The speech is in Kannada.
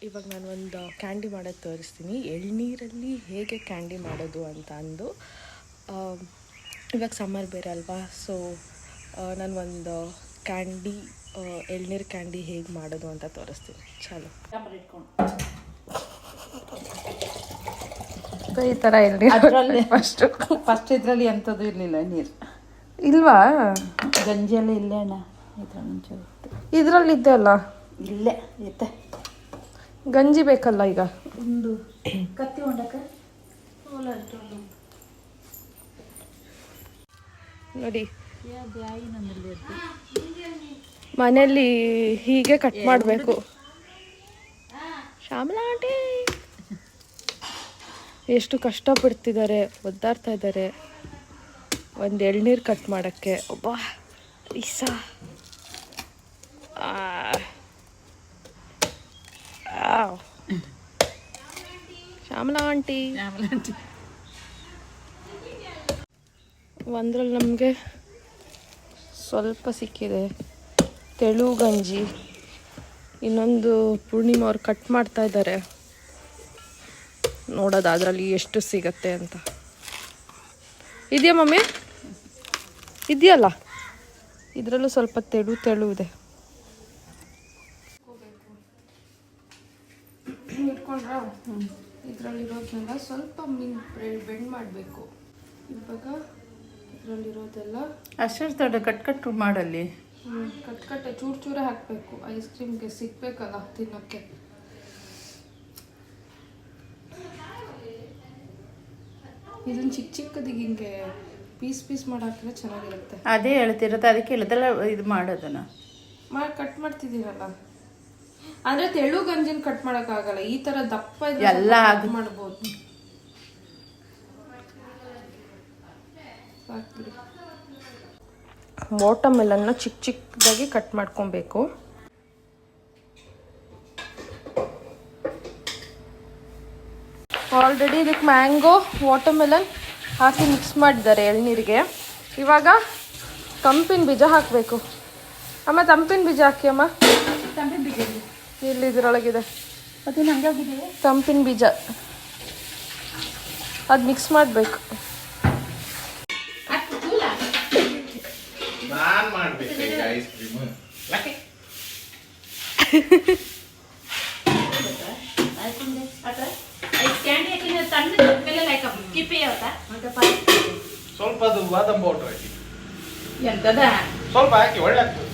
ಇವಾಗ ನಾನು ಒಂದು ಕ್ಯಾಂಡಿ ಮಾಡೋದು ತೋರಿಸ್ತೀನಿ. ಎಳ್ನೀರಲ್ಲಿ ಹೇಗೆ ಕ್ಯಾಂಡಿ ಮಾಡೋದು ಅಂತ ಅಂದು. ಇವಾಗ ಸಮ್ಮರ್ ಬೇರೆ ಅಲ್ವಾ, ಸೊ ನಾನು ಒಂದು ಕ್ಯಾಂಡಿ ಎಳ್ನೀರು ಕ್ಯಾಂಡಿ ಹೇಗೆ ಮಾಡೋದು ಅಂತ ತೋರಿಸ್ತೀನಿ. ಚಲೋ ಈ ಥರ ಎಳ್ನೀರು ಫಸ್ಟ್ ಇದರಲ್ಲಿ ಎಂಥದ್ದು ಇರಲಿಲ್ಲ, ನೀರು ಇಲ್ವಾ? ಗಂಜಿಯೆಲ್ಲ ಇಲ್ಲೇ ಅಣ್ಣ, ಇದ್ರ ಮುಂಚೆ ಇದರಲ್ಲಿ ಇದ್ದೆ ಅಲ್ಲ, ಇಲ್ಲೇ ಇತ್ತೆ. ಗಂಜಿ ಬೇಕಲ್ಲ ಈಗ. ಒಂದು ಕತ್ತಿ ಹೊಂಡಕ್ಕೆ ನೋಡಿ, ಮನೆಯಲ್ಲಿ ಹೀಗೆ ಕಟ್ ಮಾಡಬೇಕು. ಶ್ಯಾಮಲಾ ಆಂಟಿ ಎಷ್ಟು ಕಷ್ಟಪಡ್ತಿದ್ದಾರೆ, ಒದ್ದಾಡ್ತಾ ಇದ್ದಾರೆ ಒಂದು ಎಳ್ನೀರು ಕಟ್ ಮಾಡೋಕ್ಕೆ. ಒಬ್ಬ ಈಸಾ ಶ್ಯಾಮಲಾ ಆಂಟಿ ಒಂದ್ರಲ್ಲಿ ನಮಗೆ ಸ್ವಲ್ಪ ಸಿಕ್ಕಿದೆ ತೆಳು ಗಂಜಿ, ಇನ್ನೊಂದು ಪೂರ್ಣಿಮಾ ಅವ್ರು ಕಟ್ ಮಾಡ್ತಾ ಇದ್ದಾರೆ. ನೋಡೋದು ಅದರಲ್ಲಿ ಎಷ್ಟು ಸಿಗತ್ತೆ ಅಂತ. ಇದೆಯಾ ಮಮ್ಮಿ? ಇದೆಯಲ್ಲ, ಇದರಲ್ಲೂ ಸ್ವಲ್ಪ ತೆಳು ಇದೆ. ಇಟ್ಕೊಂಡ್ರ ಇದರಲ್ಲಿರೋದನ್ನೆಲ್ಲ ಸ್ವಲ್ಪ ಬೆಂಡ್ ಮಾಡಬೇಕು. ಇವಾಗ ಇದರಲ್ಲಿರೋದೆಲ್ಲ ಅಷ್ಟು ದೊಡ್ಡ ಕಟ್ ಮಾಡಲ್ಲಿ ಕಟ್ ಚೂರೇ ಹಾಕಬೇಕು. ಐಸ್ ಕ್ರೀಮ್ಗೆ ಸಿಗ್ಬೇಕಲ್ಲ ತಿನ್ನೋಕ್ಕೆ. ಇದನ್ನು ಚಿಕ್ಕದಿಗೆ ಹಿಂಗೆ ಪೀಸ್ ಮಾಡಾಕಿದ್ರೆ ಚೆನ್ನಾಗಿರುತ್ತೆ. ಅದೇ ಹೇಳ್ತಿರುತ್ತೆ, ಅದಕ್ಕೆ ಹೇಳೋದೆಲ್ಲ ಇದು ಮಾಡೋದನ್ನ ಕಟ್ ಮಾಡ್ತಿದ್ದೀರಲ್ಲ. ಅಂದರೆ ತೆಳು ಗಂಜಿನ ಕಟ್ ಮಾಡೋಕ್ಕಾಗಲ್ಲ, ಈ ಥರ ದಪ್ಪ ಎಲ್ಲ ಮಾಡ್ಬೋದು. ವಾಟರ್ಮೆಲನ್ನ ಚಿಕ್ಕದಾಗಿ ಕಟ್ ಮಾಡ್ಕೊಬೇಕು. ಆಲ್ರೆಡಿ ಇದಕ್ಕೆ ಮ್ಯಾಂಗೋ ವಾಟರ್ಮೆಲನ್ ಹಾಕಿ ಮಿಕ್ಸ್ ಮಾಡಿದ್ದಾರೆ ಎಳ್ನೀರಿಗೆ. ಇವಾಗ ತಂಪಿನ ಬೀಜ ಹಾಕಬೇಕು. ಅಮ್ಮ ತಂಪಿನ ಬೀಜ ಹಾಕಿ ಅಮ್ಮ. ತಂಪಿನ ಬೀಜ ಇಲ್ಲಿ ಇದರೊಳಗಿದೆ ಅದು ನಂಗಾಗಿದೆ ತಂಪಿನ ಬೀಜ. ಅದು ಮಿಕ್ಸ್ ಮಾಡಬೇಕು. ಸ್ವಲ್ಪ ಅದು ಬಾದಾಮ್ ಪೌಡರ್ ಹಾಕಿ, ಎಂತದ ಸ್ವಲ್ಪ ಹಾಕಿ ಒಳ್ಳೆ ಆಗ್ತದೆ.